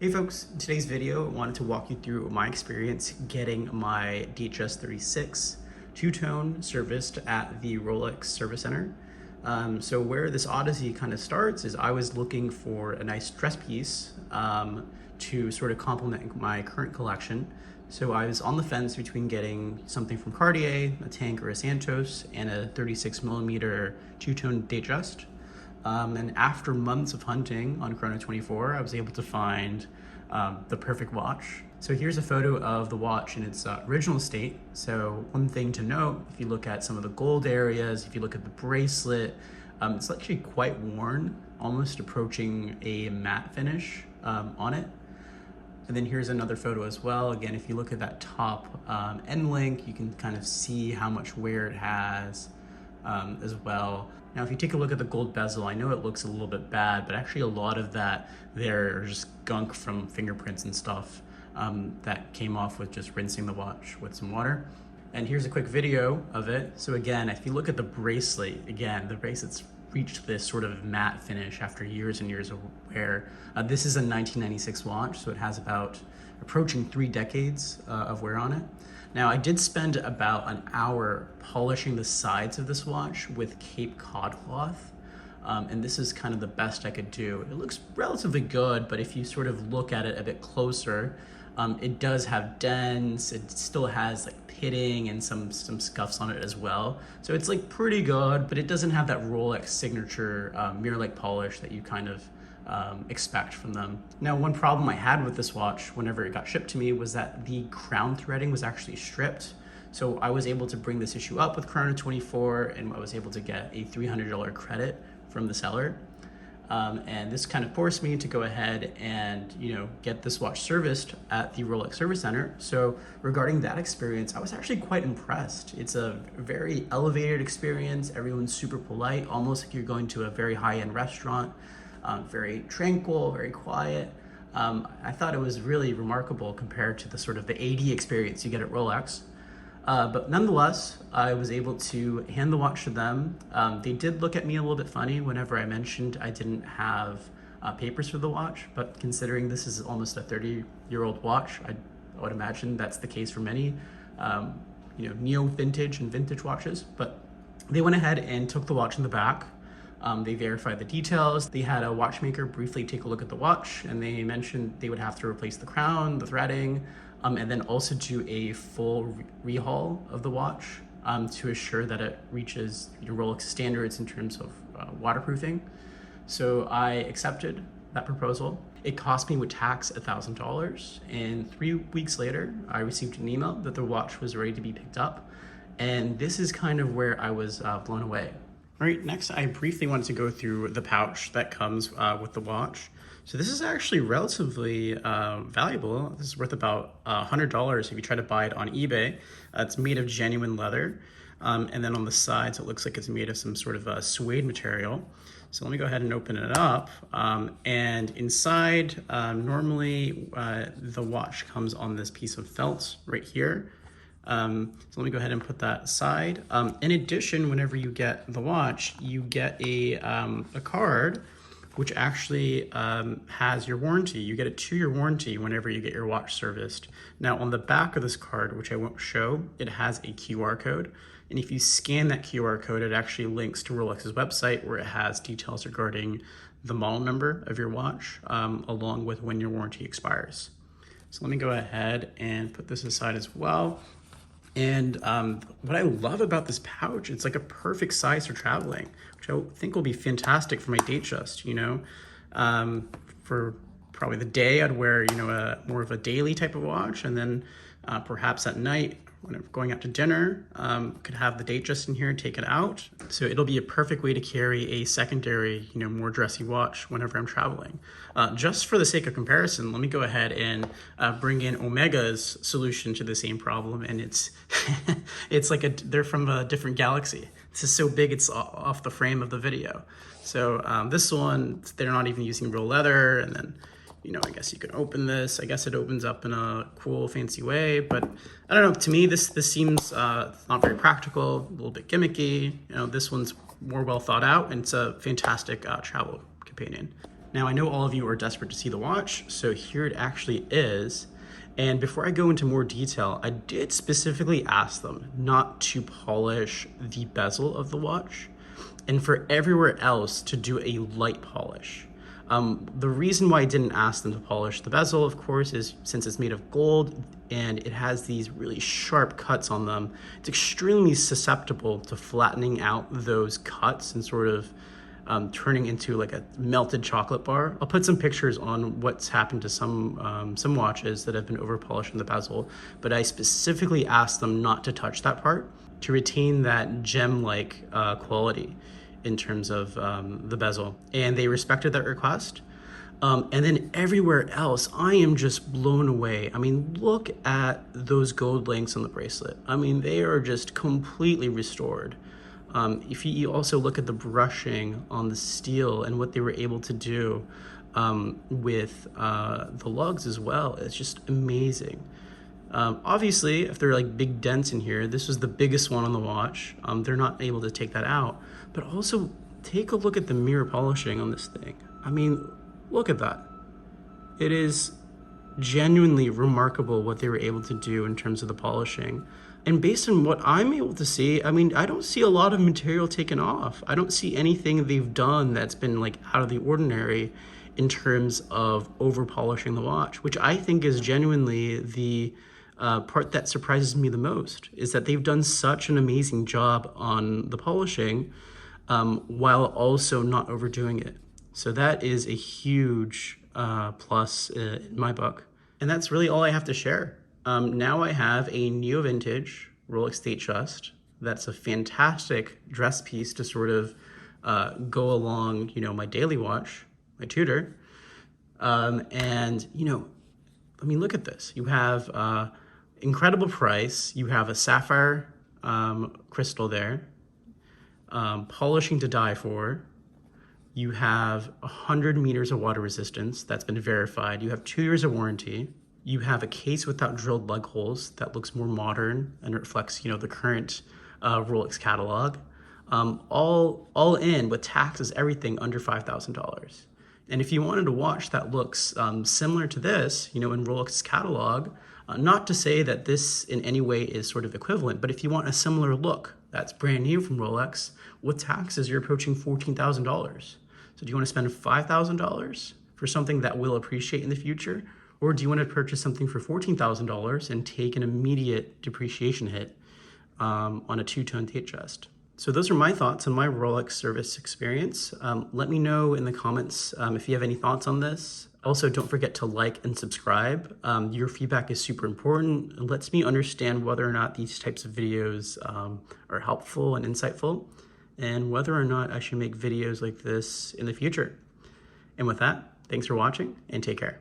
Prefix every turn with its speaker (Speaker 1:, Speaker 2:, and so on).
Speaker 1: Hey folks, in today's video, I wanted to walk you through my experience getting my Datejust 36 two-tone serviced at the Rolex Service Center. So where this odyssey kind of starts is I was looking for a nice dress piece to sort of complement my current collection. So I was on the fence between getting something from Cartier, a Tank or a Santos, and a 36mm two-tone Datejust. And after months of hunting on Chrono 24, I was able to find the perfect watch. So here's a photo of the watch in its original state. So one thing to note, if you look at some of the gold areas, if you look at the bracelet, it's actually quite worn, almost approaching a matte finish on it. And then here's another photo as well. Again, if you look at that top end link, you can kind of see how much wear it has as well. Now, if you take a look at the gold bezel, I know it looks a little bit bad, but actually a lot of that there are just gunk from fingerprints and stuff that came off with just rinsing the watch with some water. And here's a quick video of it. So again, if you look at the bracelet, again, the bracelet's reached this sort of matte finish after years and years of wear. This is a 1996 watch, so it has about approaching 3 decades of wear on it. Now, I did spend about an hour polishing the sides of this watch with Cape Cod cloth, and this is kind of the best I could do. It looks relatively good, but if you sort of look at it a bit closer, it does have dents. It still has like pitting and some scuffs on it as well. So it's like pretty good, but it doesn't have that Rolex signature mirror-like polish that you kind of expect from them. Now, one problem I had with this watch whenever it got shipped to me was that the crown threading was actually stripped. So I was able to bring this issue up with Chrono 24 and I was able to get a $300 credit from the seller. And this kind of forced me to go ahead and, get this watch serviced at the Rolex Service Center. So regarding that experience, I was actually quite impressed. It's a very elevated experience. Everyone's super polite, almost like you're going to a very high-end restaurant. Very tranquil, very quiet. I thought it was really remarkable compared to the sort of the AD experience you get at Rolex. But nonetheless, I was able to hand the watch to them. They did look at me a little bit funny whenever I mentioned I didn't have papers for the watch, but considering this is almost a 30-year-old watch, I would imagine that's the case for many, neo-vintage and vintage watches. But they went ahead and took the watch in the back. They verified the details. They had a watchmaker briefly take a look at the watch, and they mentioned they would have to replace the crown, the threading, and then also do a full rehaul of the watch to assure that it reaches Rolex standards in terms of waterproofing. So I accepted that proposal. It cost me with tax $1,000, and 3 weeks later, I received an email that the watch was ready to be picked up, and this is kind of where I was blown away. All right, next I briefly wanted to go through the pouch that comes with the watch. So this is actually relatively valuable. This is worth about $100 if you try to buy it on eBay. It's made of genuine leather. And then on the sides, it looks like it's made of some sort of suede material. So let me go ahead and open it up. And inside, normally the watch comes on this piece of felt right here. So let me go ahead and put that aside. In addition, whenever you get the watch, you get a card which actually has your warranty. You get a 2-year warranty whenever you get your watch serviced. Now on the back of this card, which I won't show, it has a QR code. And if you scan that QR code, it actually links to Rolex's website where it has details regarding the model number of your watch, along with when your warranty expires. So let me go ahead and put this aside as well. And what I love about this pouch, it's like a perfect size for traveling, which I think will be fantastic for my Datejust, for probably the day I'd wear, more of a daily type of watch. And then perhaps at night when I'm going out to dinner, could have the Datejust in here, take it out. So it'll be a perfect way to carry a secondary, more dressy watch whenever I'm traveling. Just for the sake of comparison, let me go ahead and bring in Omega's solution to the same problem. And it's, it's like they're from a different galaxy. This is so big, it's off the frame of the video. So this one, they're not even using real leather. And then, I guess you could open this. I guess it opens up in a cool, fancy way, but I don't know. To me, this seems not very practical, a little bit gimmicky. This one's more well thought out, and it's a fantastic travel companion. Now, I know all of you are desperate to see the watch, so here it actually is. And before I go into more detail, I did specifically ask them not to polish the bezel of the watch and for everywhere else to do a light polish. The reason why I didn't ask them to polish the bezel, of course, is since it's made of gold and it has these really sharp cuts on them, it's extremely susceptible to flattening out those cuts and sort of turning into like a melted chocolate bar. I'll put some pictures on what's happened to some watches that have been over polished in the bezel, but I specifically asked them not to touch that part to retain that gem-like quality in terms of the bezel, and they respected that request. And then everywhere else, I am just blown away. I mean, look at those gold links on the bracelet. I mean, they are just completely restored. If you also look at the brushing on the steel and what they were able to do with the lugs as well, it's just amazing. Obviously, if there are like big dents in here, this was the biggest one on the watch. They're not able to take that out. But also, take a look at the mirror polishing on this thing. I mean, look at that. It is genuinely remarkable what they were able to do in terms of the polishing. And based on what I'm able to see, I mean, I don't see a lot of material taken off. I don't see anything they've done that's been like out of the ordinary in terms of over polishing the watch, which I think is genuinely the part that surprises me the most, is that they've done such an amazing job on the polishing while also not overdoing it. So that is a huge plus in my book. And that's really all I have to share. Now I have a neo vintage Rolex Datejust. That's a fantastic dress piece to sort of go along, you know, my daily watch, my Tudor. And, you know, I mean, look at this. You have incredible price. You have a sapphire crystal there, polishing to die for. You have 100 meters of water resistance that's been verified. You have 2 years of warranty. You have a case without drilled lug holes that looks more modern and reflects, you know, the current Rolex catalog. All in with taxes, everything under $5,000. And if you wanted a watch that looks similar to this, you know, in Rolex's catalog, not to say that this in any way is sort of equivalent, but if you want a similar look that's brand new from Rolex, with taxes, you're approaching $14,000. So do you want to spend $5,000 for something that will appreciate in the future? Or do you want to purchase something for $14,000 and take an immediate depreciation hit on a two-tone Datejust? So those are my thoughts on my Rolex service experience. Let me know in the comments if you have any thoughts on this. Also, don't forget to like and subscribe. Your feedback is super important. It lets me understand whether or not these types of videos are helpful and insightful, and whether or not I should make videos like this in the future. And with that, thanks for watching and take care.